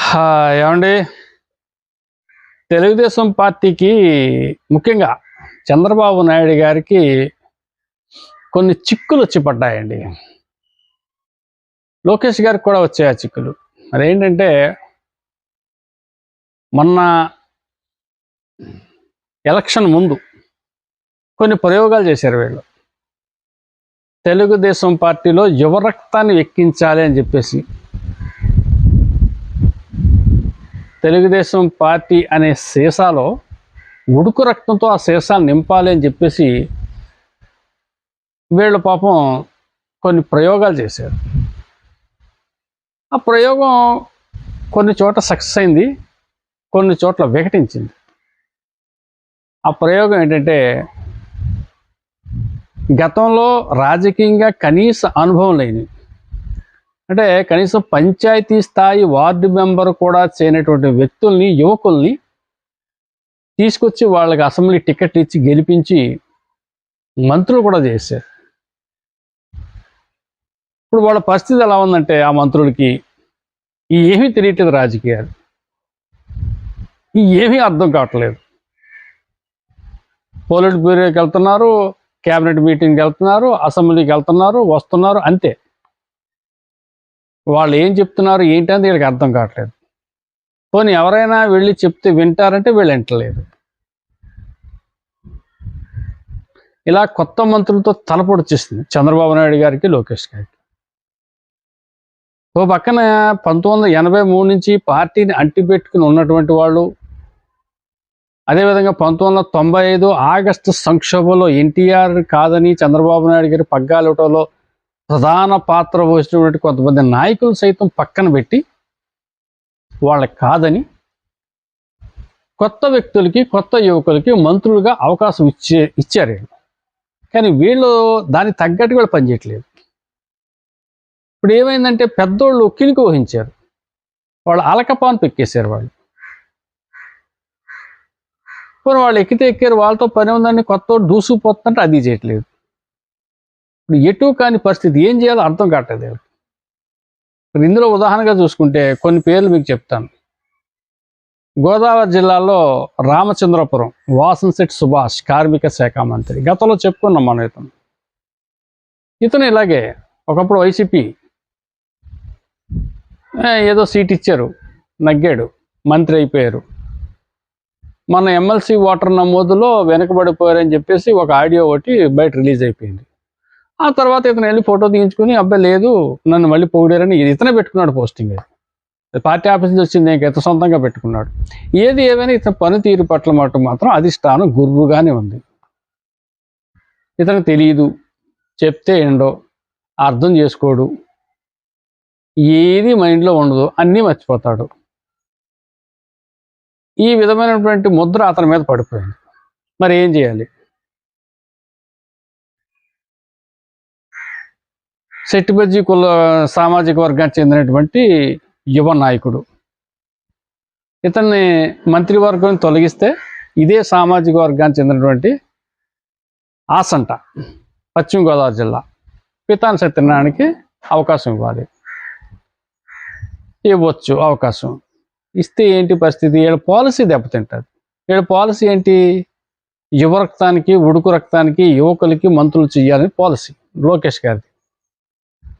ఏమండి, తెలుగుదేశం పార్టీకి ముఖ్యంగా చంద్రబాబు నాయుడు గారికి కొన్ని చిక్కులు వచ్చి పడ్డాయండి. లోకేష్ గారికి కూడా వచ్చాయి ఆ చిక్కులు. అదేంటంటే మొన్న ఎలక్షన్ ముందు కొన్ని ప్రయోగాలు చేశారు వీళ్ళు. తెలుగుదేశం పార్టీలో యువరక్తాన్ని ఎక్కించాలి అని చెప్పేసి, తెలుగుదేశం పార్టీ అనే సీసాలో ఉడుకు రక్తంతో ఆ సీసాలు నింపాలి అని చెప్పేసి వీళ్ళు పాపం కొన్ని ప్రయోగాలు చేశారు. ఆ ప్రయోగం కొన్ని చోట్ల సక్సెస్ అయింది, కొన్ని చోట్ల వికటించింది. ఆ ప్రయోగం ఏంటంటే, గతంలో రాజకీయంగా కనీస అనుభవం లేని, అంటే కనీసం పంచాయతీ స్థాయి వార్డు మెంబర్ కూడా చేయనటువంటి వ్యక్తుల్ని, యువకుల్ని తీసుకొచ్చి వాళ్ళకి అసెంబ్లీ టికెట్ ఇచ్చి గెలిపించి మంత్రులు కూడా చేశారు. ఇప్పుడు వాళ్ళ పరిస్థితి ఎలా ఉందంటే, ఆ మంత్రులకి ఏమీ తెలియట్లేదు, రాజకీయాలు ఏమీ అర్థం కావట్లేదు. పోలిట్ బ్యూరోకి వెళ్తున్నారు, క్యాబినెట్ మీటింగ్కి వెళ్తున్నారు, అసెంబ్లీకి వెళ్తున్నారు, వస్తున్నారు, అంతే. వాళ్ళు ఏం చెప్తున్నారు ఏంటంటే వీళ్ళకి అర్థం కావట్లేదు. పోనీ ఎవరైనా వెళ్ళి చెప్తే వింటారంటే వీళ్ళు వింటలేదు. ఇలా కొత్త మంత్రులతో తలపొడి వచ్చేసింది చంద్రబాబు నాయుడు గారికి, లోకేష్ గారికి. ఓ పక్కన 1983 నుంచి పార్టీని అంటిపెట్టుకుని ఉన్నటువంటి వాళ్ళు, అదేవిధంగా 1995 ఆగస్టు సంక్షోభంలో ఎన్టీఆర్ కాదని చంద్రబాబు నాయుడు గారి పగ్గాలు ఇవ్వడంలో ప్రధాన పాత్ర వహించినటువంటి కొంతమంది నాయకులు సైతం పక్కన పెట్టి వాళ్ళకి కాదని కొత్త వ్యక్తులకి, కొత్త యువకులకి మంత్రులుగా అవకాశం ఇచ్చారు. కానీ వీళ్ళు దానికి తగ్గట్టు కూడా పనిచేయట్లేదు. ఇప్పుడు ఏమైందంటే, పెద్దోళ్ళు కినుక వహించారు, వాళ్ళు అలకపాను పెక్కేశారు. వాళ్ళు ఎక్కితే ఎక్కారు, వాళ్ళతో పని ఉందని కొత్త దూసుకుపోతుంటే అది చేయట్లేదు. ఇప్పుడు ఎటు కాని పరిస్థితి, ఏం చేయాలో అర్థం కావట్లేదు. ఇప్పుడు ఇందులో ఉదాహరణగా చూసుకుంటే కొన్ని పేర్లు మీకు చెప్తాను. గోదావరి జిల్లాలో రామచంద్రపురం వాసంశెట్టి సుభాష్ కార్మిక శాఖ మంత్రి, గతంలో చెప్పుకున్నాం మనం. ఇతను ఇలాగే ఒకప్పుడు వైసీపీ ఏదో సీట్ ఇచ్చారు, నగ్గాడు, మంత్రి అయిపోయారు. మన ఎమ్మెల్సీ ఓటర్ నమోదులో వెనకబడిపోయారని చెప్పేసి ఒక ఆడియో ఒకటి బయట రిలీజ్ అయిపోయింది. ఆ తర్వాత ఇతను వెళ్ళి ఫోటో తీయించుకుని, అబ్బాయి లేదు నన్ను మళ్ళీ పొగిడారని ఇతనే పెట్టుకున్నాడు పోస్టింగ్. అది పార్టీ ఆఫీస్ నుంచి వచ్చింది, ఇతను సొంతంగా పెట్టుకున్నాడు. ఏది ఏమైనా ఇతని పనితీరు పట్ల మాత్రం అధిష్టానం గుర్రుగానే ఉంది. ఇతనికి తెలియదు, చెప్తే ఏండో, అర్థం చేసుకోడు, ఏది మైండ్లో ఉండదు, అన్నీ మర్చిపోతాడు. ఈ విధమైనటువంటి ముద్ర అతని మీద పడిపోయింది. మరి ఏం చేయాలి? శెట్టిబజ్జీ కుల సామాజిక వర్గానికి చెందినటువంటి యువ నాయకుడు, ఇతన్ని మంత్రివర్గం తొలగిస్తే ఇదే సామాజిక వర్గానికి చెందినటువంటి ఆసంట, పశ్చిమ గోదావరి జిల్లా పితాని సత్యనారాయణకి అవకాశం ఇవ్వచ్చు. అవకాశం ఇస్తే ఏంటి పరిస్థితి? వీళ్ళ పాలసీ దెబ్బతింటుంది. వీళ్ళ పాలసీ ఏంటి? యువ రక్తానికి, ఉడుకు రక్తానికి, యువకులకి మంత్రులు చేయాలని పాలసీ లోకేష్ గారిది.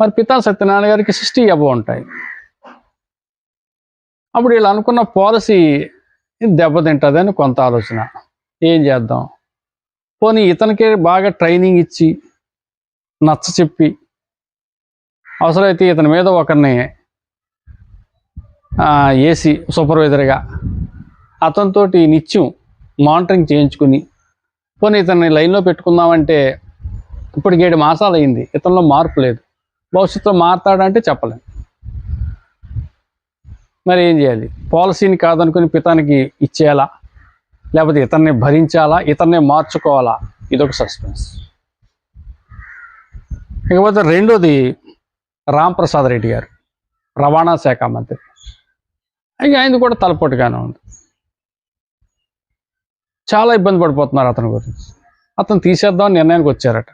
మరి పితాని సత్యనారాయణ గారికి 60 అబవ్ ఉంటాయి. అప్పుడు వీళ్ళు అనుకున్న పాలసీ దెబ్బతింటుందని కొంత ఆలోచన. ఏం చేద్దాం? పోనీ ఇతనికే బాగా ట్రైనింగ్ ఇచ్చి, నచ్చ చెప్పి, అవసరమైతే ఇతని మీద ఒకరిని ఏసీ సూపర్వైజర్గా అతనితో నిత్యం మానిటరింగ్ చేయించుకుని, పోనీ ఇతన్ని లైన్లో పెట్టుకుందామంటే ఇప్పటికి 7 మాసాలు అయింది, ఇతనిలో మార్పు లేదు. భవిష్యత్తులో మారతాడంటే చెప్పలేం. మరి ఏం చేయాలి? పాలసీని కాదనుకుని పితానికి ఇచ్చేయాలా, లేకపోతే ఇతన్ని భరించాలా, ఇతన్నే మార్చుకోవాలా? ఇదొక సస్పెన్స్. ఇకపోతే రెండోది రాంప్రసాద్ రెడ్డి గారు, రవాణా శాఖ మంత్రి. ఆయనది కూడా తలపోటుగానే ఉంది. చాలా ఇబ్బంది పడిపోతున్నారు అతని గురించి. అతను తీసేద్దామని నిర్ణయానికి వచ్చారట.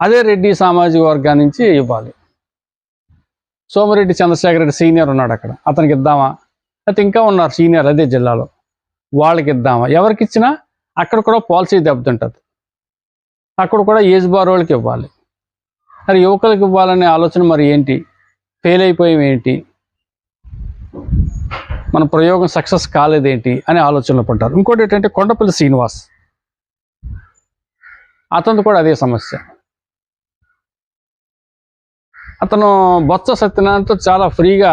అదే రెడ్డి సామాజిక వర్గాన్ని నుంచి ఇవ్వాలి. సోమిరెడ్డి చంద్రశేఖర్ రెడ్డి సీనియర్ ఉన్నాడు అక్కడ, అతనికి ఇద్దామా? అయితే ఇంకా ఉన్నారు సీనియర్ అదే జిల్లాలో, వాళ్ళకి ఇద్దామా? ఎవరికి ఇచ్చినా అక్కడ కూడా పాలసీ దెబ్బతింటుంది. అక్కడ కూడా ఏజ్ బార్ వాళ్ళకి ఇవ్వాలి. మరి యువకులకు ఇవ్వాలనే ఆలోచన మరి ఏంటి? ఫెయిల్ అయిపోయాం ఏంటి, మన ప్రయోగం సక్సెస్ కాలేదేంటి అనే ఆలోచనలో పడ్డారు. ఇంకోటి ఏంటంటే కొండపల్లి శ్రీనివాస్, అతను కూడా అదే సమస్య. అతను బొత్స సత్యనారాయణతో చాలా ఫ్రీగా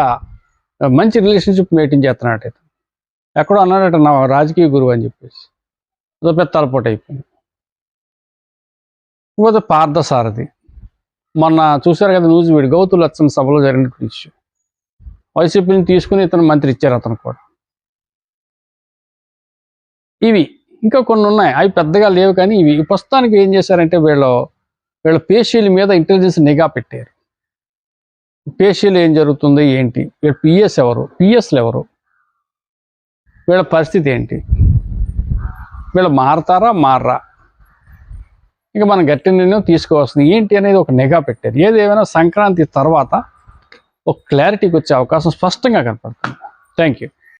మంచి రిలేషన్షిప్ మెయింటైన్ చేస్తున్నాడు. ఇతను ఎక్కడో అన్నాడట నా రాజకీయ గురువు అని చెప్పేసి, అదో పెద్ద తలపోటు అయిపోయింది. ఇంకోటి పార్థసారథి, మొన్న చూశారు కదా న్యూస్ వీడు గౌతు లచ్చన్ సభలో జరిగిన ఇష్యూ, వైసీపీని తీసుకుని ఇతను మంత్రి ఇచ్చారు అతను కూడా. ఇవి ఇంకా కొన్ని ఉన్నాయి, అవి పెద్దగా లేవు కానీ ఇవి ప్రస్తుతానికి ఏం చేశారంటే వీళ్ళ పేషీల మీద ఇంటెలిజెన్స్ నిఘా పెట్టారు. పేషీలు ఏం జరుగుతుంది ఏంటి, వీళ్ళ పిఎస్ ఎవరు, పిఎస్లు ఎవరు, వీళ్ళ పరిస్థితి ఏంటి, వీళ్ళు మారతారా మారరా, ఇంకా మనం గట్టి నిర్ణయం తీసుకోవాల్సింది ఏంటి అనేది ఒక నిఘా పెట్టారు. ఏదేమైనా సంక్రాంతి తర్వాత ఒక క్లారిటీకి వచ్చే అవకాశం స్పష్టంగా కనపడుతుంది. Thank you.